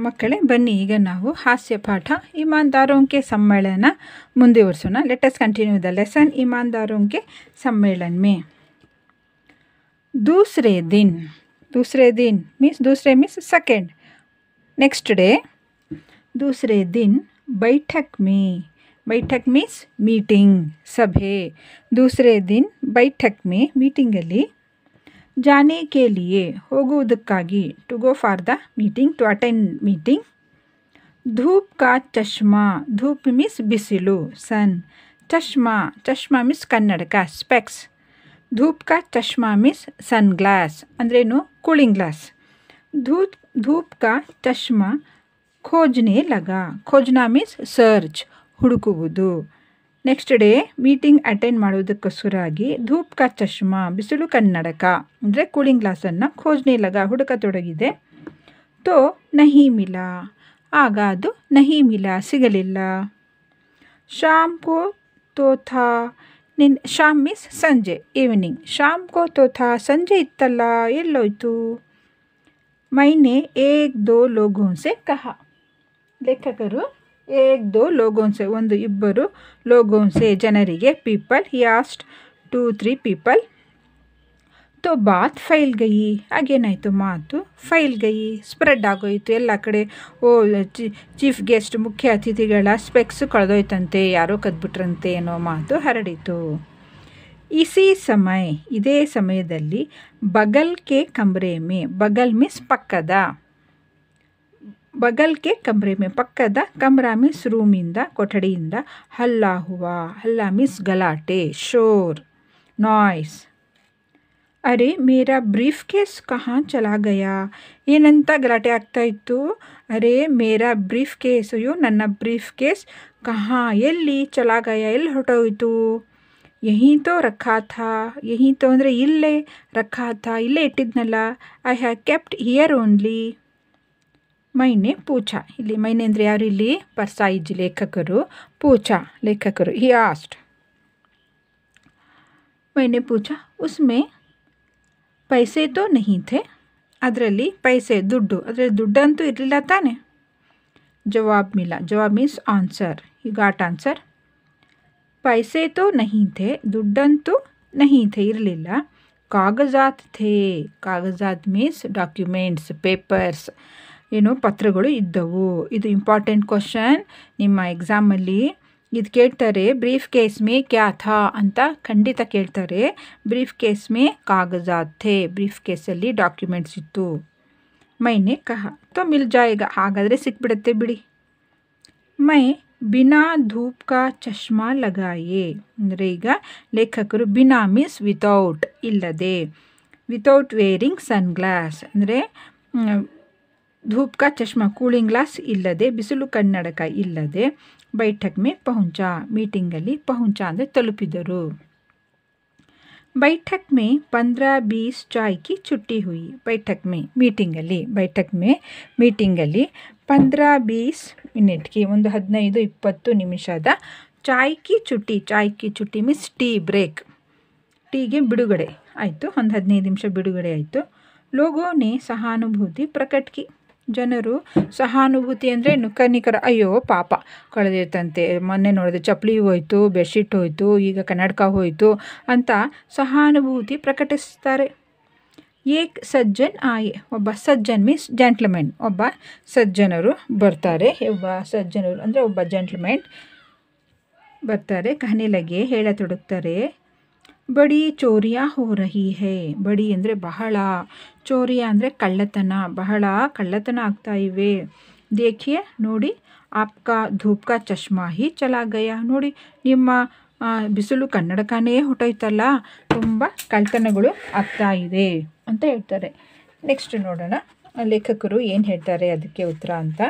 ಮಕ್ಕಳೇ ಬನ್ನಿ ಈಗ ನಾವು ಹಾಸ್ಯ ಪಾಠ ईमानदारों के सम्मेलन ಮುಂದುವರಿಸೋಣ. Let us continue the lesson ईमानदारों के सम्मेलन में. दूसरे दिन मीन्स दूसरे मीन्स सेकेंड, नेक्स्ट डे. दूसरे दिन बैठक मीन्स मीटिंग, सभे. दूसरे दिन बैठक में मीटिंगಲ್ಲಿ जाने के लिए ಹೋಗುವುದಕ್ಕಾಗಿ to go for the meeting, to attend meeting. धूप का चश्मा, धूप मीन्स बिसिಲು, सन. चश्मा मीन्स ಕನ್ನಡಕ, ಸ್ಪೆಕ್ಸ್. धूप का चश्मा मीन्स सन ग्लास अंद्रेनु कूलिंग ग्लास. धूप का चश्मा खोजने लगा, खोजना मीन्स सर्च, ಹುಡುಕುವುದು. ನೆಕ್ಸ್ಟ್ ಡೇ ಮೀಟಿಂಗ್ ಅಟೆಂಡ್ ಮಾಡೋದಕ್ಕೋಸ್ಕರಾಗಿ ಧೂಪ್ ಕಾ ಚಶ್ಮಾ ಬಿಸಿಲು ಕನ್ನಡಕ ಅಂದರೆ ಕೂಲಿಂಗ್ ಗ್ಲಾಸನ್ನು ಖೋಜ್ನೆ ಲಗ ಹುಡುಕತೊಡಗಿದೆ. ತೋ ನಹಿ ಮಿಲಾ, ಆಗ ಅದು ನಹಿ ಮಿಲಾ ಸಿಗಲಿಲ್ಲ. ಶಾಮ್ ಕೋ ತೋಥಾ, ಶಾಮ್ ಮೀನ್ಸ್ ಸಂಜೆ, ಈವ್ನಿಂಗ್. ಶಾಮ್ ಕೋ ತೋಥಾ, ಸಂಜೆ ಇತ್ತಲ್ಲ, ಎಲ್ಲೋಯ್ತು. ಮೈನೆ ಏಕ್ ದೋ ಲೋಗೋಂ ಸೆ ಕಹಾ, ಲೇಖಕರು एक दो लोगों से ಒಂದು ಇಬ್ಬರು लोगों से ಜನರಿಗೆ पीपल, he asked 2-3 people. तो बात फैल गई, ಆಗೇನಾಯಿತು, ಮಾತು ಫೈಲ್ ಗಯಿ, ಸ್ಪ್ರೆಡ್ ಆಗೋಯಿತು ಎಲ್ಲ ಕಡೆ. ಚೀಫ್ ಗೆಸ್ಟ್ ಮುಖ್ಯ ಅತಿಥಿಗಳ ಸ್ಪೆಕ್ಸ್ ಕಳೆದೋಯ್ತಂತೆ, ಯಾರೋ ಕದ್ಬಿಟ್ರಂತೆ ಅನ್ನೋ ಮಾತು ಹರಡಿತು. ಇಸಿ ಸಮಯ, ಇದೇ ಸಮಯದಲ್ಲಿ ಬಗಲ್ ಕೆ ಕಮ್ರೆ ಮೇ, ಬಗಲ್ ಮೀನ್ಸ್ ಪಕ್ಕದ, ಬಗಲ್ ಕೆ ಕಮ್ರೆ ಮೇ ಪಕ್ಕದ, ಕಮ್ರಾ ಮೀನ್ಸ್ ರೂಮಿಂದ, ಕೊಠಡಿಯಿಂದ, ಹಲ್ಲಾ ಹುವಾ, ಹಲ್ಲಾ ಮೀನ್ಸ್ ಗಲಾಟೆ, ಶೋರ್, ನಾಯ್ಸ್. ಅರೆ ಮೇರಾ ಬ್ರೀಫ್ ಕೇಸ್ ಕಹಾಂ ಚಲಾ ಗಯಾ, ಏನಂತ ಗಲಾಟೆ ಆಗ್ತಾಯಿತ್ತು. ಅರೆ ಮೇರಾ ಬ್ರೀಫ್ ಕೇಸ್, ಅಯ್ಯೋ ನನ್ನ ಬ್ರೀಫ್ ಕೇಸ್, ಕಹಾಂ ಎಲ್ಲಿ, ಚಲಾ ಗಯಾ ಎಲ್ಲಿ ಹೊರಟೋಯ್ತು. ಯಹೀ ತೋ ರಖಾ ಥಾ, ಯಹೀ ತೋ ಅಂದರೆ ಇಲ್ಲೇ, ರಖಾ ಥಾ ಇಲ್ಲೇ ಇಟ್ಟಿದ್ನಲ್ಲ, I have kept here only. ಮೈನೆ ಪೂಛ, ಇಲ್ಲಿ ಮೈನೆ ಅಂದರೆ ಯಾರು, ಇಲ್ಲಿ ಪರ್ಸಾಯಿಜ್ ಲೇಖಕರು, ಪೂಛ ಲೇಖಕರು. ಹಿ ಆಸ್ಟ್, ಮೈನೆ ಪೂಛ ಉಸ್ಮೆ ಪೈಸೆ ತೋ ನಹೀ ಥೆ, ಅದರಲ್ಲಿ ಪೈಸೆ ದುಡ್ಡು, ಅದರಲ್ಲಿ ದುಡ್ಡಂತೂ ಇರಲಿಲ್ಲ ತಾನೆ. ಜವಾಬ್ ಮಿಲಾ, ಜವಾಬ್ means answer, you got answer. ಪೈಸೆ ತೋ ನಹೀ ಥೆ, ದುಡ್ಡಂತೂ ನಹೀ ಥೆ ಇರಲಿಲ್ಲ. ಕಾಗಜಾತ್ ಥೇ, ಕಾಗಜಾತ್ ಮೀನ್ಸ್ ಡಾಕ್ಯುಮೆಂಟ್ಸ್, ಪೇಪರ್ಸ್, ಏನು ಪತ್ರಗಳು ಇದ್ದವು. ಇದು ಇಂಪಾರ್ಟೆಂಟ್ ಕ್ವಶನ್, ನಿಮ್ಮ ಎಕ್ಸಾಮಲ್ಲಿ ಇದು ಕೇಳ್ತಾರೆ. ಬ್ರೀಫ್ ಕೇಸ್ ಮೇ ಕ್ಯಾ ಥಾ ಅಂತ ಖಂಡಿತ ಕೇಳ್ತಾರೆ. ಬ್ರೀಫ್ ಕೇಸ್ ಮೇ ಕಾಗಜಾತ್ ಥೇ, ಬ್ರೀಫ್ ಕೇಸಲ್ಲಿ ಡಾಕ್ಯುಮೆಂಟ್ಸ್ ಇತ್ತು. ಮೈನೆ ಕಹಾ ತೋ ಮಿಲ್ ಜಾಯೇಗಾ, ಹಾಗಾದರೆ ಸಿಕ್ಬಿಡುತ್ತೆ ಬಿಡಿ. ಮೈ ಬಿನಾ ಧೂಪ್ ಕಾ ಚಶ್ಮಾ ಲಗಾಯೆ, ಅಂದರೆ ಈಗ ಲೇಖಕರು ಬಿನಾ ಮೀನ್ಸ್ ವಿತೌಟ್, ಇಲ್ಲದೆ, ವಿತೌಟ್ ವೇರಿಂಗ್ ಸನ್ ಗ್ಲಾಸ್ ಅಂದರೆ ಧೂಪ್ ಕಾ ಚಶ್ಮಾ ಕೂಲಿಂಗ್ ಗ್ಲಾಸ್ ಇಲ್ಲದೆ, ಬಿಸಿಲು ಕನ್ನಡಕ ಇಲ್ಲದೆ. ಬೈಠಕ್ ಮೇ ಪಹುಂಚಾ, ಮೀಟಿಂಗಲ್ಲಿ ಪಹುಂಚಾ ಅಂದರೆ ತಲುಪಿದರು. ಬೈಠಕ್ ಮೇ 15-20 ಚಾಯ್ ಕಿ ಚುಟ್ಟಿ ಹುಯಿ, ಬೈಠಕ್ ಮೇ ಮೀಟಿಂಗಲ್ಲಿ, ಬೈಠಕ್ ಮೇ ಮೀಟಿಂಗಲ್ಲಿ 15-20 ಮಿನಿಟ್ಗೆ, ಒಂದು 15-20 ನಿಮಿಷದ ಚಾಯ್ ಕಿ ಚುಟ್ಟಿ, ಚಾಯ್ ಕಿ ಚುಟ್ಟಿ ಮೀನ್ಸ್ ಟೀ ಬ್ರೇಕ್, ಟೀಗೆ ಬಿಡುಗಡೆ ಆಯಿತು, ಒಂದು 15 ನಿಮಿಷ ಬಿಡುಗಡೆ ಆಯಿತು. ಲೋಗೋನೆ ಸಹಾನುಭೂತಿ ಪ್ರಕಟ್ ಕಿ, ಜನರು ಸಹಾನುಭೂತಿ ಅಂದರೆ ಕನಿಕರ, ಅಯ್ಯೋ ಪಾಪ ಕಳೆದಿರ್ತಂತೆ, ಮೊನ್ನೆ ನೋಡಿದ್ರೆ ಚಪ್ಪಲಿ ಹೋಯ್ತು, ಬೆಡ್ಶೀಟ್ ಹೋಯ್ತು, ಈಗ ಕನ್ನಡಕ ಹೋಯಿತು ಅಂತ ಸಹಾನುಭೂತಿ ಪ್ರಕಟಿಸ್ತಾರೆ. ಏಕ್ ಸಜ್ಜನ್ ಆಯೆ, ಒಬ್ಬ ಸಜ್ಜನ್ ಮೀನ್ಸ್ ಜೆಂಟ್ಲ್ಮೆನ್, ಒಬ್ಬ ಸಜ್ಜನರು ಬರ್ತಾರೆ, ಒಬ್ಬ ಸಜ್ಜನರು ಅಂದರೆ ಒಬ್ಬ ಜೆಂಟ್ಲ್ಮೆನ್ ಬರ್ತಾರೆ. ಕಹನೆ ಲಗೆ, ಹೇಳತೊಡಗ್ತಾರೆ. ಬಡಿ ಚೋರಿಯಾ ಹೋ ರಹಿ ಹೇ, ಬಡಿ ಅಂದರೆ ಬಹಳ, ಚೋರಿಯಾ ಅಂದರೆ ಕಳ್ಳತನ, ಬಹಳ ಕಳ್ಳತನ ಆಗ್ತಾ ಇವೆ. ದೇಖಿಯೇ ನೋಡಿ, ಆಪ್ಕಾ ಧೂಪ್ ಕಾ ಚಶ್ಮಾ ಹಿ ಚಲಾ ಗಯಾ, ನೋಡಿ ನಿಮ್ಮ ಬಿಸಿಲು ಕನ್ನಡಕನೇ ಹೊಟ್ಟೋಯ್ತಲ್ಲ, ತುಂಬ ಕಳ್ಳತನಗಳು ಆಗ್ತಾ ಇದೆ ಅಂತ ಹೇಳ್ತಾರೆ. ನೆಕ್ಸ್ಟ್ ನೋಡೋಣ ಲೇಖಕರು ಏನು ಹೇಳ್ತಾರೆ ಅದಕ್ಕೆ ಉತ್ತರ ಅಂತ.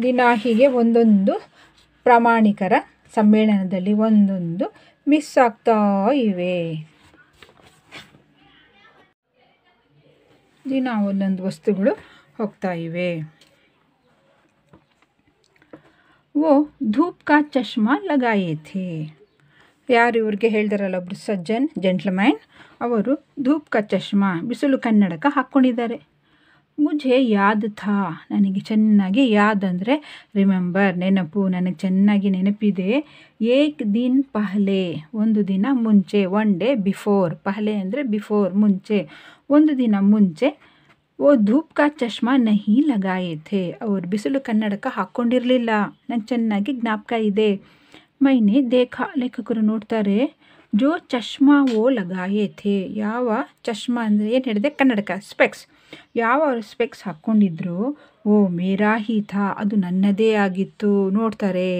ದಿನ ಹೀಗೆ ಒಂದೊಂದು ಪ್ರಾಮಾಣಿಕರ ಸಮ್ಮೇಳನದಲ್ಲಿ ಒಂದೊಂದು ಮಿಸ್ ಆಗ್ತಾ ಇವೆ. ದಿನ ಒಂದೊಂದು ವಸ್ತುಗಳು ಹೋಗ್ತಾ ಇವೆ. वो धूप का चश्मा लगाए थे, ಯಾರು ಇವ್ರಿಗೆ ಹೇಳ್ದಾರಲ್ಲ ಒಬ್ಬರು ಸಜ್ಜನ್ ಜೆಂಟ್ಲ್ಮ್ಯಾನ್, ಅವರು ಧೂಪ್ ಕಾ ಚಶ್ಮಾ ಬಿಸಿಲು ಕನ್ನಡಕ ಹಾಕ್ಕೊಂಡಿದ್ದಾರೆ. ಮುझೆ ಯಾದ್ ಥಾ, ನನಗೆ ಚೆನ್ನಾಗಿ ಯಾದ್ ಅಂದರೆ ರಿಮೆಂಬರ್, ನೆನಪು, ನನಗೆ ಚೆನ್ನಾಗಿ ನೆನಪಿದೆ. ಏಕ್ ದಿನ್ ಪಹಲೆ, ಒಂದು ದಿನ ಮುಂಚೆ, ಒನ್ ಡೇ ಬಿಫೋರ್, ಪಹಲೆ ಅಂದರೆ ಬಿಫೋರ್, ಮುಂಚೆ, ಒಂದು ದಿನ ಮುಂಚೆ. ಓ ಧೂಪ್ ಕಾ ಚಶ್ಮಾ ನಹಿ ಲಗಾಯೆ ಥೆ, ಅವ್ರು ಬಿಸಿಲು ಕನ್ನಡಕ ಹಾಕ್ಕೊಂಡಿರಲಿಲ್ಲ, ನಂಗೆ ಚೆನ್ನಾಗಿ ಜ್ಞಾಪಕ ಇದೆ. ಮೈನೆ ದೇಖಾ, ಲೇಖಕರು ನೋಡ್ತಾರೆ, ಜೋ ಚಶ್ಮಾ ಓ ಲಗಾಯೆ ಥೆ, ಯಾವ ಚಶ್ಮಾ ಅಂದರೆ ಏನು ಹೇಳಿದೆ, ಕನ್ನಡಕ, ಸ್ಪೆಕ್ಸ್, ಯಾವ ಸ್ಪೆಕ್ಸ್ ಹಾಕ್ಕೊಂಡಿದ್ರು, ಓ ಮೇರಾ ಹಿ ಥಾ, ಅದು ನನ್ನದೇ ಆಗಿತ್ತು, ನೋಡ್ತಾರೆ.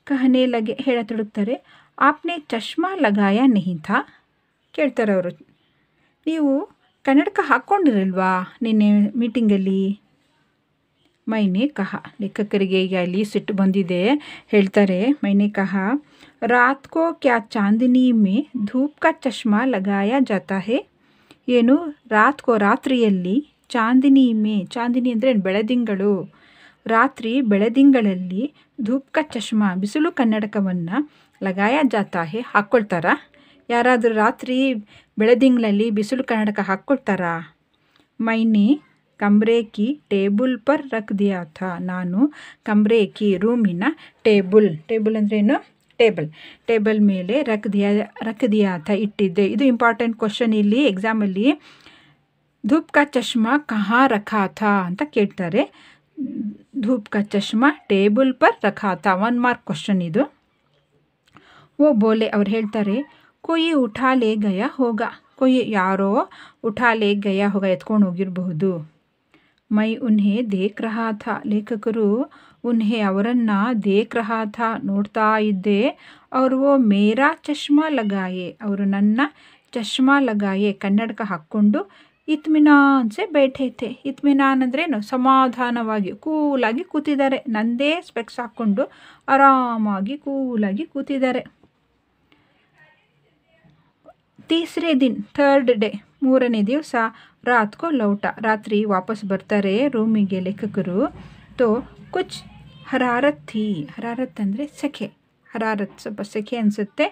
ಕಹನೆ ಲಗೆ, ಹೇಳತೊಡಗ್ತಾರೆ, ಆಪ್ನೆ ಚಶ್ಮಾ ಲಗಾಯ ನಹಿ ಥಾ, ಕೇಳ್ತಾರೆ ಅವರು, ನೀವು ಕನ್ನಡಕ ಹಾಕ್ಕೊಂಡಿರಲ್ವಾ ನಿನ್ನೆ ಮೀಟಿಂಗಲ್ಲಿ. ಮೈನೆ ಕಹ, ಲೇಖಕರಿಗೆ ಈಗ ಅಲ್ಲಿ ಸಿಟ್ಟು ಬಂದಿದೆ, ಹೇಳ್ತಾರೆ, ಮೈನೆ ಕಹ, ರಾತ್ ಕೋ ಕ್ಯಾ ಚಾಂದಿನಿ ಮೇ ಧೂಪ್ ಕಾ ಚಶ್ಮಾ ಲಗಾಯ ಜಾತಾ ಹೇ, ಏನು ರಾತ್ಕೋ, ರಾತ್ರಿಯಲ್ಲಿ, ಚಾಂದಿನಿ ಮೇ, ಚಾಂದಿನಿ ಅಂದರೆ ಬೆಳದಿಂಗಳು, ರಾತ್ರಿ ಬೆಳದಿಂಗಳಲ್ಲಿ, ಧೂಪ್ ಕಾ ಚಶ್ಮಾ, ಬಿಸಿಲು ಕನ್ನಡಕವನ್ನು, ಲಗಾಯ ಜಾತಾ ಹೇ, ಹಾಕ್ಕೊಳ್ತಾರಾ, ಯಾರಾದರೂ ರಾತ್ರಿ ಬೆಳದಿಂಗಳಲ್ಲಿ ಬಿಸಿಲು ಕನ್ನಡಕ ಹಾಕ್ಕೊಳ್ತಾರಾ. ಮೈನೆ ಕಮ್ರೆ ಕಿ ಟೇಬಲ್ ಪರ್ ರಖ್ ದಿಯಾ ಥಾ, ನಾನು ಕಮ್ರೆ ಕಿ, ರೂಮಿನ, ಟೇಬಲ್, ಟೇಬಲ್ ಅಂದ್ರೇನು, ಟೇಬಲ್ ಮೇಲೆ ರಖ್ ದಿಯಾ ಥಾ, ಇಟ್ಟಿದ್ದೆ. ಇದು ಇಂಪಾರ್ಟೆಂಟ್ ಕ್ವಶನ್ ಇಲ್ಲಿ ಎಕ್ಸಾಮಲ್ಲಿ. ಧೂಪ್ ಕಾ ಚಶ್ಮಾ ಕಹಾ ರಖಾ ಥಾ ಅಂತ ಕೇಳ್ತಾರೆ. ಧೂಪ್ ಕಾ ಚಶ್ಮಾ ಟೇಬಲ್ ಪರ್ ರಖಾ ಥಾ, 1 ಮಾರ್ಕ್ ಕ್ವಶನ್ ಇದು. ಓ ಬೋಲೆ, ಅವ್ರು ಹೇಳ್ತಾರೆ, ಕೊಯ್ ಉಠಾ ಲೇ ಗಯಾ ಹೋಗಾ, ಕೊಯ್ ಯಾರೋ, ಉಠಾ ಲೇ ಗಯಾ ಹೋಗ, ಎತ್ಕೊಂಡು ಹೋಗಿರಬಹುದು. ಮೈ ಉನ್ಹೆ ದೇಖ್ ರಹಾ ಥಾ, ಲೇಖಕರು ಉನ್ಹೆ ಅವರನ್ನು, ದೇಖ್ ರಹಾ ಥಾ ನೋಡ್ತಾ ಇದ್ದೆ, ಅವರು ಓ ಮೇರಾ ಚಶ್ಮಾ ಲಗಾಯೆ, ಅವರು ನನ್ನ ಚಶ್ಮಾ ಲಗಾಯೆ ಕನ್ನಡಕ ಹಾಕ್ಕೊಂಡು, ಇತ್ಮಿನಾನ್ ಸೆ ಬೈಠೆ ಥೆ, ಇತ್ಮಿನಾನ್ ಅಂದ್ರೇನು, ಸಮಾಧಾನವಾಗಿ, ಕೂಲಾಗಿ ಕೂತಿದ್ದಾರೆ, ನಂದೇ ಸ್ಪೆಕ್ಸ್ ಹಾಕ್ಕೊಂಡು ಆರಾಮಾಗಿ ಕೂಲಾಗಿ ಕೂತಿದ್ದಾರೆ. ತೀಸರೆ ದಿನ್, ಥರ್ಡ್ ಡೇ, ಮೂರನೇ ದಿವಸ, ರಾತ್ ಕೋ ಲೌಟ, ರಾತ್ರಿ ವಾಪಸ್ ಬರ್ತಾರೆ ರೂಮಿಗೆ ಲೇಖಕರು. ತೋ ಕುಚ್ ಹರಾರತ್ ಥಿ, ಹರಾರತ್ ಅಂದರೆ ಸೆಖೆ, ಹರಾರತ್ ಸ್ವಲ್ಪ ಸೆಖೆ ಅನಿಸುತ್ತೆ.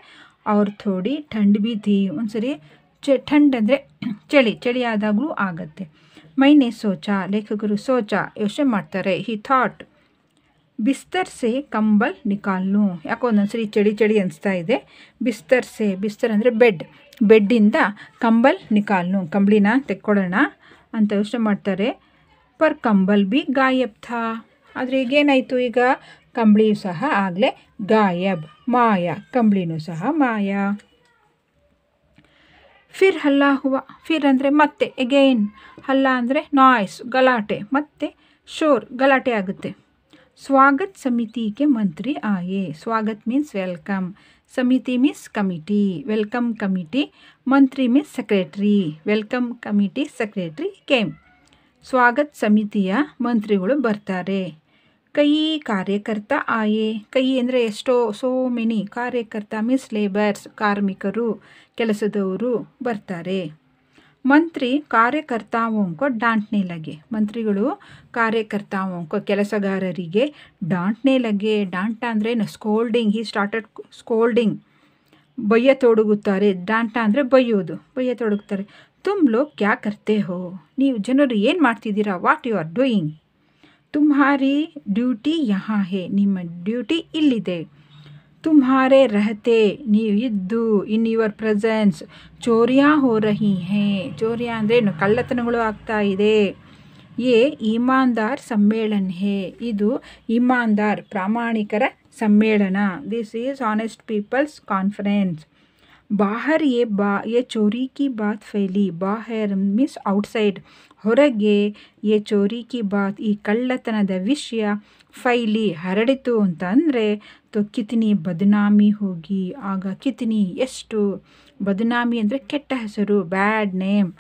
ಅವ್ರು ಥೋಡಿ ठंड भी थी, ಒಂದ್ಸರಿ ठंड ಅಂದರೆ ಚಳಿ ಆದಾಗಲೂ ಆಗತ್ತೆ. ಮೈನೆ ಸೋಚಾ, ಲೇಖಕರು ಸೋಚಾ, ಯೋಚನೆ ಮಾಡ್ತಾರೆ. ಹಿ ಥಾಟ್, ಬಿಸ್ತರ್ ಸೆ ಕಂಬಲ್ ನಿಕಾಲ್ನು, ಯಾಕೋ ಒಂದೊಂದ್ಸರಿ ಚಳಿ ಅನಿಸ್ತಾ ಇದೆ. ಬಿಸ್ತರ್ ಸೆ, ಬಿಸ್ತರ್ ಅಂದರೆ ಬೆಡ್ಡಿಂದ, ಕಂಬಲ್ ನಿಕಾಲ್ನು, ಕಂಬಳಿನ ತೆಕ್ಕೊಳ್ಳೋಣ ಅಂತ ಯೋಚನೆ ಮಾಡ್ತಾರೆ. ಪರ್ ಕಂಬಲ್ ಬಿ ಗಾಯಬ್ ಥಾ, ಆದರೆ ಈಗೇನಾಯಿತು, ಈಗ ಕಂಬಳಿಯೂ ಸಹ ಆಗಲೇ ಗಾಯಬ್, ಮಾಯ, ಕಂಬಳಿನೂ ಸಹ ಮಾಯ. ಫಿರ್ ಹಲ್ಲಾ ಹುವಾ, ಫಿರ್ ಅಂದರೆ ಮತ್ತೆ, ಎಗೈನ್, ಹಲ್ಲಾ ಅಂದರೆ ನಾಯ್ಸ್, ಗಲಾಟೆ, ಮತ್ತೆ ಶೋರ್, ಗಲಾಟೆ ಆಗುತ್ತೆ. ಸ್ವಾಗತ್ ಸಮಿತಿಗೆ ಮಂತ್ರಿ ಆಯೆ, ಸ್ವಾಗತ್ ಮೀನ್ಸ್ ವೆಲ್ಕಮ್, ಸಮಿತಿ ಮೀನ್ಸ್ ಕಮಿಟಿ, ವೆಲ್ಕಮ್ ಕಮಿಟಿ, ಮಂತ್ರಿ means secretary, welcome committee secretary came. Swagath ಸಮಿತಿಯ ಮಂತ್ರಿಗಳು ಬರ್ತಾರೆ. ಕೈ ಕಾರ್ಯಕರ್ತ ಆಯೆ, ಕೈ ಅಂದರೆ ಎಷ್ಟೋ, ಸೋ ಮೆನಿ, ಕಾರ್ಯಕರ್ತ ಮೀನ್ಸ್ ಲೇಬರ್ಸ್, ಕಾರ್ಮಿಕರು, ಕೆಲಸದವರು ಬರ್ತಾರೆ. ಮಂತ್ರಿ ಕಾರ್ಯಕರ್ತಾವೋಂಕೋ ಡಾಂಟ್ನೆ ಲಗೆ, ಮಂತ್ರಿಗಳು ಕಾರ್ಯಕರ್ತಾವೋಂಕೋ ಕೆಲಸಗಾರರಿಗೆ ಡಾಂಟ್ನೆ ಲಗೆ, ಡಾಂಟ ಅಂದರೆ ಸ್ಕೋಲ್ಡಿಂಗ್, ಹಿ ಸ್ಟಾರ್ಟೆಡ್ ಸ್ಕೋಲ್ಡಿಂಗ್, ಬಯ್ಯತೊಡಗುತ್ತಾರೆ. ಡಾಂಟ ಅಂದರೆ ಬಯ್ಯತೊಡಗುತ್ತಾರೆ. ತುಮ್ ಲೋಗ್ ಕ್ಯಾ ಕರ್ತೆ ಹೋ, ನೀವು ಜನರು ಏನು ಮಾಡ್ತಿದ್ದೀರಾ, ವಾಟ್ ಯು ಆರ್ ಡೂಯಿಂಗ್. ತುಮ್ಹಾರಿ ಡ್ಯೂಟಿ ಯಹಾ ಹೇ, ನಿಮ್ಮ ಡ್ಯೂಟಿ ಇಲ್ಲಿದೆ. ತುಮ್ಹಾರೆ ರಹತೆ, ನೀವು ಇದ್ದು, ಇನ್ ಯುವರ್ ಪ್ರೆಸೆನ್ಸ್, ಚೋರಿಯಾ ಹೋ ರಹಿ ಹೇ, ಚೋರಿಯಾ ಅಂದರೆ ಕಳ್ಳತನಗಳು ಆಗ್ತಾ ಇದೆ. ಯೇ ಈಮಾನ್ದಾರ್ ಸಮ್ಮೇಳನ ಹೇ, ಇದು ಈಮಾನ್ದಾರ್ ಪ್ರಾಮಾಣಿಕರ ಸಮ್ಮೇಳನ, this is honest peoples conference. ಬಾಹರ್ ಯೇ ಚೋರಿ ಕಿ ಬಾತ್ ಫೈಲಿ, ಬಾಹರ್ ಮೀನ್ಸ್ ಔಟ್ಸೈಡ್, ಹೊರಗೆ, ಯೇ ಚೋರಿ ಕಿ ಬಾತ್, ಈ ಕಳ್ಳತನದ ವಿಷಯ, ಫೈಲಿ ಹರಡಿತು ಅಂತ ಅಂದರೆ, ತೋ ಕಿತ್ನಿ ಬದನಾಮಿ ಹೋಗಿ, ಆಗ ಕಿತ್ನಿ ಎಷ್ಟು, ಬದನಾಮಿ ಅಂದರೆ ಕೆಟ್ಟ ಹೆಸರು, ಬ್ಯಾಡ್ ನೇಮ್.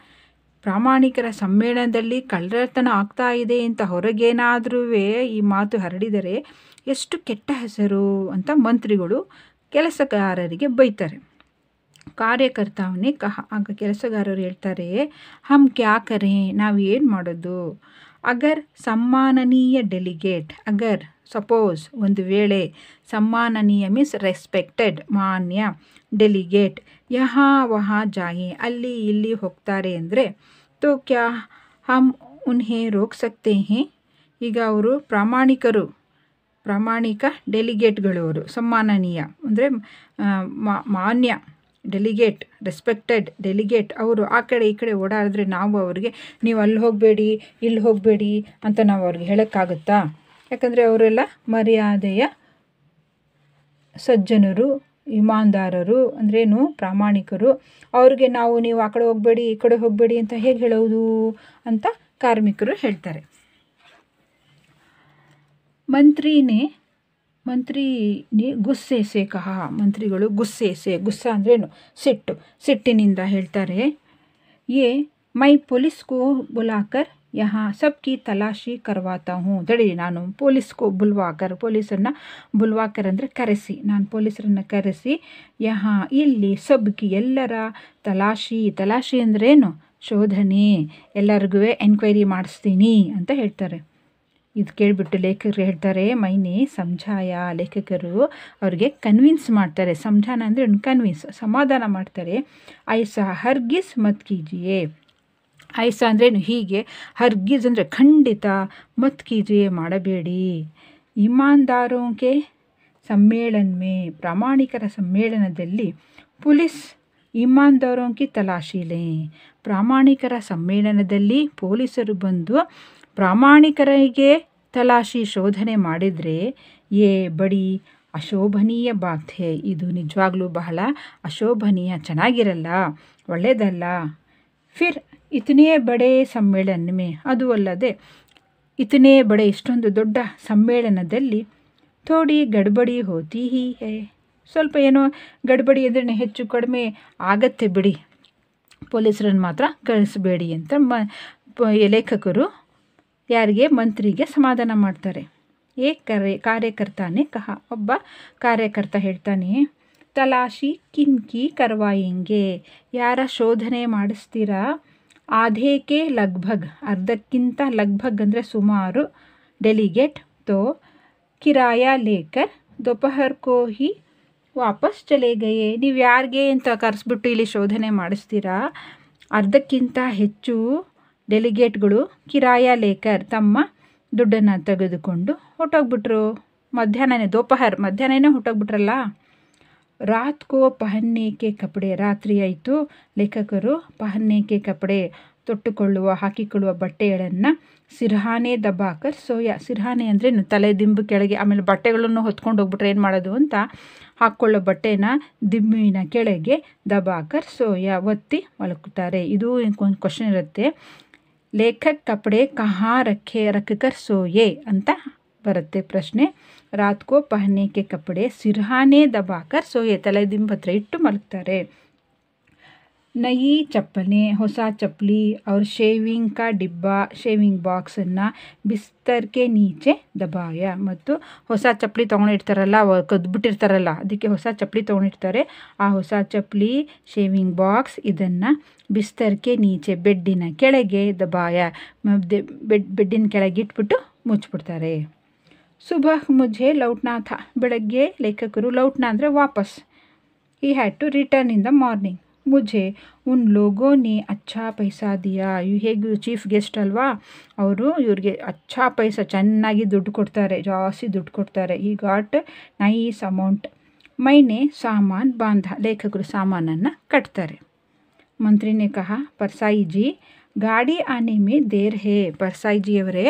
ಪ್ರಾಮಾಣಿಕರ ಸಮ್ಮೇಳನದಲ್ಲಿ ಕಳ್ಳತನ ಆಗ್ತಾ ಇದೆ ಅಂತ ಹೊರಗೇನಾದ್ರೂ ಈ ಮಾತು ಹರಡಿದರೆ ಎಷ್ಟು ಕೆಟ್ಟ ಹೆಸರು ಅಂತ ಮಂತ್ರಿಗಳು ಕೆಲಸಗಾರರಿಗೆ ಬೈತಾರೆ. ಕಾರ್ಯಕರ್ತಾವನ್ನೇ ಕಹ, ಆಗ ಕೆಲಸಗಾರರು ಹೇಳ್ತಾರೆ, ಹಮ್ ಕ್ಯಾ ಕರೆ, ನಾವು ಏನು ಮಾಡೋದು. ಅಗರ್ ಸಮ್ಮಾನನೀಯ ಡೆಲಿಗೇಟ್, ಅಗರ್ ಸಪೋಸ್ ಒಂದು ವೇಳೆ, ಸಮ್ಮಾನನೀಯ ಮೀನ್ಸ್ ರೆಸ್ಪೆಕ್ಟೆಡ್, ಮಾನ್ಯ, ಡೆಲಿಗೇಟ್ ಯಹಾ ವಹಾ ಜಾಯೆ, ಅಲ್ಲಿ ಇಲ್ಲಿ ಹೋಗ್ತಾರೆ ಅಂದರೆ, ತೋ ಕ್ಯಾ ಹಮ್ ಉನ್ಹೇ ರೋಕ್ ಸಕ್ತೆ ಹೇ. ಈಗ ಅವರು ಪ್ರಾಮಾಣಿಕ ಡೆಲಿಗೇಟ್ಗಳು, ಅವರು ಸಮ್ಮಾನನೀಯ ಅಂದರೆ ಮಾನ್ಯ ಡೆಲಿಗೇಟ್, ರೆಸ್ಪೆಕ್ಟೆಡ್ ಡೆಲಿಗೇಟ್. ಅವರು ಆ ಕಡೆ ಈ ಕಡೆ ಓಡಾಡಿದ್ರೆ ನಾವು ಅವ್ರಿಗೆ ನೀವು ಅಲ್ಲಿ ಹೋಗಬೇಡಿ ಇಲ್ಲಿ ಹೋಗಬೇಡಿ ಅಂತ ನಾವು ಅವ್ರಿಗೆ ಹೇಳೋಕ್ಕಾಗುತ್ತಾ? ಯಾಕಂದರೆ ಅವರೆಲ್ಲ ಮರ್ಯಾದೆಯ ಸಜ್ಜನರು, ಇಮಾನ್ದಾರರು ಅಂದ್ರೇನು, ಪ್ರಾಮಾಣಿಕರು. ಅವ್ರಿಗೆ ನೀವು ಆ ಕಡೆ ಹೋಗಬೇಡಿ ಈ ಕಡೆ ಹೋಗಬೇಡಿ ಅಂತ ಹೇಗೆ ಹೇಳೋದು ಅಂತ ಕಾರ್ಮಿಕರು ಹೇಳ್ತಾರೆ. ಮಂತ್ರಿನೇ ಗುಸ್ಸೆ ಸೆ ಕಹ. ಮಂತ್ರಿಗಳು ಗುಸ್ಸ ಅಂದ್ರೇನು, ಸಿಟ್ಟಿನಿಂದ ಹೇಳ್ತಾರೆ. ಯೇ ಮೈ ಪೊಲೀಸ್ಕೋ ಬುಲಾಕರ್ ಯಹಾ ಸಬ್ಕಿ ತಲಾಶಿ ಕರ್ವಾತಾ ಹೂँ. ತಡಿ, ನಾನು ಪೊಲೀಸನ್ನು ಬುಲ್ವಾಕರ್ ಅಂದರೆ ಕರೆಸಿ, ನಾನು ಪೊಲೀಸರನ್ನು ಕರೆಸಿ ಯಹಾ ಇಲ್ಲಿ ಸಬ್ಕಿ ಎಲ್ಲರ ತಲಾಶಿ ಅಂದ್ರೇನು, ಶೋಧನೆ, ಎಲ್ಲರಿಗೂ ಎನ್ಕ್ವೈರಿ ಮಾಡಿಸ್ತೀನಿ ಅಂತ ಹೇಳ್ತಾರೆ. ಇದು ಕೇಳಿಬಿಟ್ಟು ಲೇಖಕರು ಹೇಳ್ತಾರೆ ಮೈನೆ ಸಮझाया. ಲೇಖಕರು ಅವ್ರಿಗೆ ಕನ್ವಿನ್ಸ್ ಮಾಡ್ತಾರೆ. ಸಮझाना ಅಂದರೆ ಕನ್ವಿನ್ಸ್, ಸಮಾಧಾನ ಮಾಡ್ತಾರೆ. ಐಸಾ ಹರ್ಗಿಸ್ ಮತ್ ಕೀಜಿಯೇ. ಐಸಾ ಅಂದ್ರೇನು ಹೀಗೆ, ಹರ್ಗಿಸ್ ಅಂದರೆ ಖಂಡಿತ, ಮತ್ ಕೀಜಿಯೇ ಮಾಡಬೇಡಿ. ಇಮಾನ್ದಾರೋಂಕೆ ಸಮ್ಮೇಳನಮೇ, ಪ್ರಾಮಾಣಿಕರ ಸಮ್ಮೇಳನದಲ್ಲಿ ಪೊಲೀಸ್ ಇಮಾನ್ದಾರೋಂಕಿ ತಲಾಶಿಲೆ. ಪ್ರಾಮಾಣಿಕರ ಸಮ್ಮೇಳನದಲ್ಲಿ ಪೊಲೀಸರು ಬಂದು ಪ್ರಾಮಾಣಿಕರಿಗೆ ಶೋಧನೆ ಮಾಡಿದರೆ ಯೇ ಬಡಿ ಅಶೋಭನೀಯ ಬಾತ್ ಹೇ. ಇದು ನಿಜವಾಗ್ಲೂ ಬಹಳ ಅಶೋಭನೀಯ, ಚೆನ್ನಾಗಿರಲ್ಲ, ಒಳ್ಳೆಯದಲ್ಲ. ಫಿರ್ ಇತನೇ ಬಡೆ ಸಮ್ಮೇಳನಮೇ, ಅದು ಅಲ್ಲದೆ ಇತನೇ ಬಡೆ, ಇಷ್ಟೊಂದು ದೊಡ್ಡ ಸಮ್ಮೇಳನದಲ್ಲಿ ಥೋಡಿ ಗಡ್ಬಡಿ ಹೋತಿ ಹಿ ಹೇ. ಸ್ವಲ್ಪ ಏನೋ ಗಡ್ಬಡಿ ಅಂದರೆ ಹೆಚ್ಚು ಕಡಿಮೆ ಆಗತ್ತೆ ಬಿಡಿ, ಪೊಲೀಸರನ್ನು ಮಾತ್ರ ಕಳಿಸಬೇಡಿ ಅಂತ ಲೇಖಕರು ಯಾರಿಗೆ, ಮಂತ್ರಿಗೆ ಸಮಾಧಾನ ಮಾಡ್ತಾರೆ. ಕಾರ್ಯಕರ್ತಾನೆ ಕಹ. ಒಬ್ಬ ಕಾರ್ಯಕರ್ತ ಹೇಳ್ತಾನೆ, ತಲಾಶಿ ಕಿನ್ಕಿ ಕರ್ವಾಯೆಂಗೆ. ಯಾರ ಶೋಧನೆ ಮಾಡಿಸ್ತೀರಾ? ಆಧೇಕೆ ಲಗ್ಭಗ್, ಅರ್ಧಕ್ಕಿಂತ, ಲಗ್ಭಗ್ ಅಂದರೆ ಸುಮಾರು, ಡೆಲಿಗೇಟ್ ತೋ ಕಿರಾಯ ಲೇಕರ್ ದೊಪಹರ್ ಕೋ ಹಿ ವಾಪಸ್ ಚಲೆ ಗಯೆ. ನೀವು ಯಾರಿಗೆ ಅಂತ ಕರೆಸ್ಬಿಟ್ಟು ಇಲ್ಲಿ ಶೋಧನೆ ಮಾಡಿಸ್ತೀರಾ? ಅರ್ಧಕ್ಕಿಂತ ಹೆಚ್ಚು ಡೆಲಿಗೇಟ್ಗಳು ಕಿರಾಯ ಲೇಕರ್, ತಮ್ಮ ದುಡ್ಡನ್ನು ತೆಗೆದುಕೊಂಡು ಹೊಟ್ಟೋಗ್ಬಿಟ್ರು. ಮಧ್ಯಾಹ್ನನೇ ಹೊಟ್ಟೋಗ್ಬಿಟ್ರಲ್ಲ. ರಾತ್ಕೋ ಪಹನ್ನೇಕೆ ಕಪಡೆ. ರಾತ್ರಿ ಆಯಿತು. ಲೇಖಕರು ಪಹನ್ನೇಕೆ ಕಪಡೆ, ಹಾಕಿಕೊಳ್ಳುವ ಬಟ್ಟೆಗಳನ್ನು ಸಿರ್ಹಾನೆ ದಬಾಕರ್ ಸೋಯಾ. ಸಿರ್ಹಾನೆ ಅಂದರೆ ತಲೆದಿಂಬು ಕೆಳಗೆ, ಆಮೇಲೆ ಬಟ್ಟೆಗಳನ್ನು ಹೊತ್ಕೊಂಡು ಹೋಗ್ಬಿಟ್ರೆ ಏನು ಮಾಡೋದು ಅಂತ ಹಾಕ್ಕೊಳ್ಳೋ ಬಟ್ಟೆನ ದಿಂಬಿನ ಕೆಳಗೆ ದಬಾಕರ್ ಸೋಯಾ, ಒತ್ತಿ ಮಲಗುತ್ತಾರೆ. ಇದು ಒಂದು ಕ್ವಶನ್ ಇರುತ್ತೆ. ಲೇಖಕ್ ಕಪಡೆ ಕಹಾ ರಖ್ಕರ್ ಸೋಯೆ ಅಂತ ಬರುತ್ತೆ ಪ್ರಶ್ನೆ. ರಾತ್ಕೋ ಪಹನೇಕೆ ಕಪಡೆ ಸಿರ್ಹಾನೆ ದಬಾಕರ್ ಸೋಯೆ, ತಲೆದಿಂಬು ಹತ್ರ ಇಟ್ಟು ಮಲಗ್ತಾರೆ. ನಯಿ ಚಪ್ಪಲೆ, ಹೊಸ ಚಪ್ಪಲಿ, ಅವ್ರ ಶೇವಿಂಗ್ ಬಾಕ್ಸನ್ನು ಬಿಸ್ತರ್ಗೆ ನೀಚೆ ದಬಾಯ. ಮತ್ತು ಹೊಸ ಚಪ್ಪಲಿ ತೊಗೊಂಡಿರ್ತಾರಲ್ಲ, ಕದ್ಬಿಟ್ಟಿರ್ತಾರಲ್ಲ, ಅದಕ್ಕೆ ಹೊಸ ಚಪ್ಪಲಿ ತೊಗೊಂಡಿರ್ತಾರೆ. ಆ ಹೊಸ ಚಪ್ಪಲಿ, ಶೇವಿಂಗ್ ಬಾಕ್ಸ್, ಇದನ್ನು ಬಿಸ್ತರ್ಗೆ ನೀಚೆ, ಬೆಡ್ಡಿನ ಕೆಳಗೆ, ದಬಾಯ, ಬೆಡ್ಡಿನ ಕೆಳಗೆ ಇಟ್ಬಿಟ್ಟು ಮುಚ್ಚಿಬಿಡ್ತಾರೆ. ಸುಬಹ್ ಮುझे ಲೌಟ್ನಾ ಥಾ. ಬೆಳಗ್ಗೆ ಲೇಖಕರು, ಲೌಟ್ನಾ ಅಂದರೆ ವಾಪಸ್, he had to return in the morning. ಮುझे ಉನ್ ಲೋಗೋನೆ ಅಚ್ಚಾ ಪೈಸಾ ದಿಯಾ. ಹೇಗೂ ಚೀಫ್ ಗೆಸ್ಟ್ ಅಲ್ವಾ, ಅವರು ಇವ್ರಿಗೆ ಅಚ್ಚಾ ಪೈಸಾ, ಚೆನ್ನಾಗಿ ದುಡ್ಡು ಕೊಡ್ತಾರೆ, ಜಾಸ್ತಿ ದುಡ್ಡು ಕೊಡ್ತಾರೆ. ಈ ಗಾಟ್ ನೈಸ್ ಅಮೌಂಟ್. ಮೈನೆ ಸಾಮಾನ್ ಬಾಂಧ. ಲೇಖಕರು ಸಾಮಾನನ್ನು ಕಟ್ತಾರೆ. ಮಂತ್ರಿನೇ ಕಹ ಪರ್ಸಾಯಿಜಿ ಗಾಡಿ ಆನೆ ಮೇ ದೇರ್ ಹೇ. ಪರ್ಸಾಯಿಜಿಯವರೇ,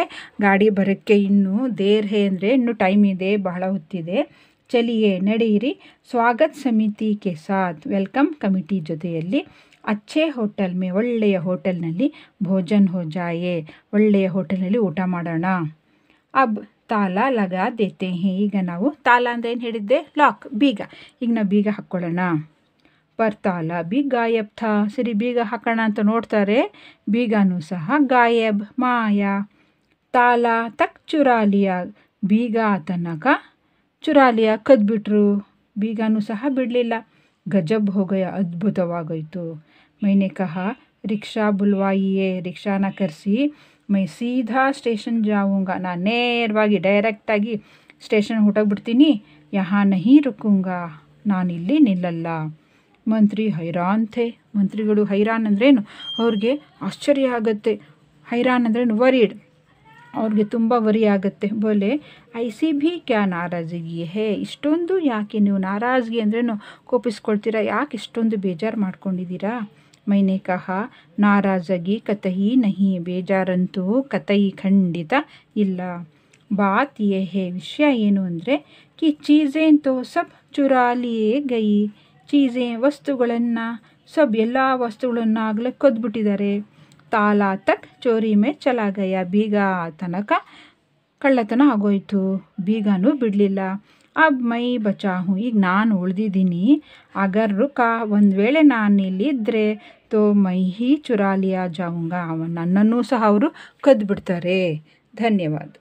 ಗಾಡಿ ಬರೋಕ್ಕೆ ಇನ್ನೂ ದೇರ್ ಹೇ ಅಂದರೆ ಇನ್ನೂ ಟೈಮ್ ಇದೆ, ಬಹಳ ಹೊತ್ತಿದೆ. ಚಲಿಯೇ ನಡೆಯಿರಿ. ಸ್ವಾಗತ್ ಸಮಿತಿ ಕೆ ಸಾಥ್, ವೆಲ್ಕಮ್ ಕಮಿಟಿ ಜೊತೆಯಲ್ಲಿ. ಅಚ್ಚೆ ಹೋಟೆಲ್ ಮೇ, ಒಳ್ಳೆಯ ಹೋಟೆಲ್ನಲ್ಲಿ. ಭೋಜನ್ ಹೋ ಜಾಯೆ, ಒಳ್ಳೆಯ ಹೋಟೆಲ್ನಲ್ಲಿ ಊಟ ಮಾಡೋಣ. ಅಬ್ ತಾಲ ಲಗಾ ದೇತೆ ಹೇ. ಈಗ ನಾವು ತಾಲ ಅಂದರೆ ಏನು ಹೇಳಿದ್ದೆ, ಲಾಕ್, ಬೀಗ. ಈಗ ನಾವು ಬೀಗ ಹಾಕ್ಕೊಳ್ಳೋಣ. ಪರ್ ತಾಲ ಬಿ ಗಾಯಬ್ ಥಾ. ಸರಿ, ಬೀಗ ಹಾಕೋಣ ಅಂತ ನೋಡ್ತಾರೆ, ಬೀಗನೂ ಸಹ ಗಾಯಬ್, ಮಾಯ. ತಾಲ ತಕ್ ಚುರಾಲಿಯಾ. ಬೀಗ ತನಕ ಚುರಾಲಿಯ, ಕದ್ಬಿಟ್ರು. ಬೀಗನೂ ಸಹ ಬಿಡಲಿಲ್ಲ. ಗಜಬ್ ಹೋಗಯ, ಅದ್ಭುತವಾಗೋಯ್ತು. ಮೈನೆ ಕಹ ರಿಕ್ಷಾ ಬುಲ್ವಾಯಿಯೇ. ರಿಕ್ಷಾನ ಕರೆಸಿ. ಮೈ ಸೀದಾ ಸ್ಟೇಷನ್ ಜಾವುಂಗ. ನಾನು ನೇರವಾಗಿ ಡೈರೆಕ್ಟಾಗಿ ಸ್ಟೇಷನ್ ಹೊಟ್ಟೋಗ್ಬಿಡ್ತೀನಿ. ಯಹಾ ನಹಿ ರುಕುಂಗ, ನಾನಿಲ್ಲಿ ನಿಲ್ಲಲ್ಲ. ಮಂತ್ರಿ ಹೈರಾನ್ ಥೇ. ಮಂತ್ರಿಗಳು ಹೈರಾನ್ ಅಂದ್ರೇನು, ಅವ್ರಿಗೆ ಆಶ್ಚರ್ಯ ಆಗುತ್ತೆ. ಹೈರಾನ್ ಅಂದರೆ ವರಿಡ್, ಅವ್ರಿಗೆ ತುಂಬ ವರಿ ಆಗುತ್ತೆ. ಬೋಲೆ ಐಸಿ ಭೀ ಕ್ಯಾ ನಾರಾಜಗಿ ಹೇ, ಇಷ್ಟೊಂದು ಯಾಕೆ ನೀವು ನಾರಾಜಗಿ ಅಂದ್ರೇನು ಕೋಪಿಸ್ಕೊಳ್ತೀರಾ, ಯಾಕೆ ಇಷ್ಟೊಂದು ಬೇಜಾರು ಮಾಡ್ಕೊಂಡಿದ್ದೀರಾ. ಮೈನೆ ಕಹ ನಾರಾಜಗಿ ಕತಯಿ ನಹಿ, ಬೇಜಾರಂತೂ ಕತಯಿ ಖಂಡಿತ ಇಲ್ಲ. ಬಾತ್ ಯೇ ಹೇ, ವಿಷಯ ಏನು ಅಂದರೆ ಕಿ ಚೀಝೇನ್ ತೋ ಸಬ್ ಚುರಾ ಲಿಯೇ ಗಯಿ, ಚೀಝೆ ವಸ್ತುಗಳನ್ನು ಎಲ್ಲ ವಸ್ತುಗಳನ್ನು ಆಗಲೇ ಕದ್ಬಿಟ್ಟಿದ್ದಾರೆ. ತಾಲಾ ತಕ್ ಚೋರಿ ಮೇ ಚಲಾ ಗಯ, ಬೀಗ ತನಕ ಕಳ್ಳತನ ಆಗೋಯ್ತು, ಬೀಗನೂ ಬಿಡಲಿಲ್ಲ. ಅಬ್ ಮೈ ಬಚಾ ಹೂँ, ಈಗ ನಾನು ಉಳಿದಿದ್ದೀನಿ. ಅಗರ್ ರುಕಾ, ಒಂದು ವೇಳೆ ನಾನು ಇಲ್ಲಿದ್ದರೆ ತೋ ಮೈ ಹಿ ಚುರಾ ಲಿಯಾ ಜಾऊंगा, ನನ್ನನ್ನೂ ಸಹ ಅವರು ಕದ್ಬಿಡ್ತಾರೆ. ಧನ್ಯವಾದ.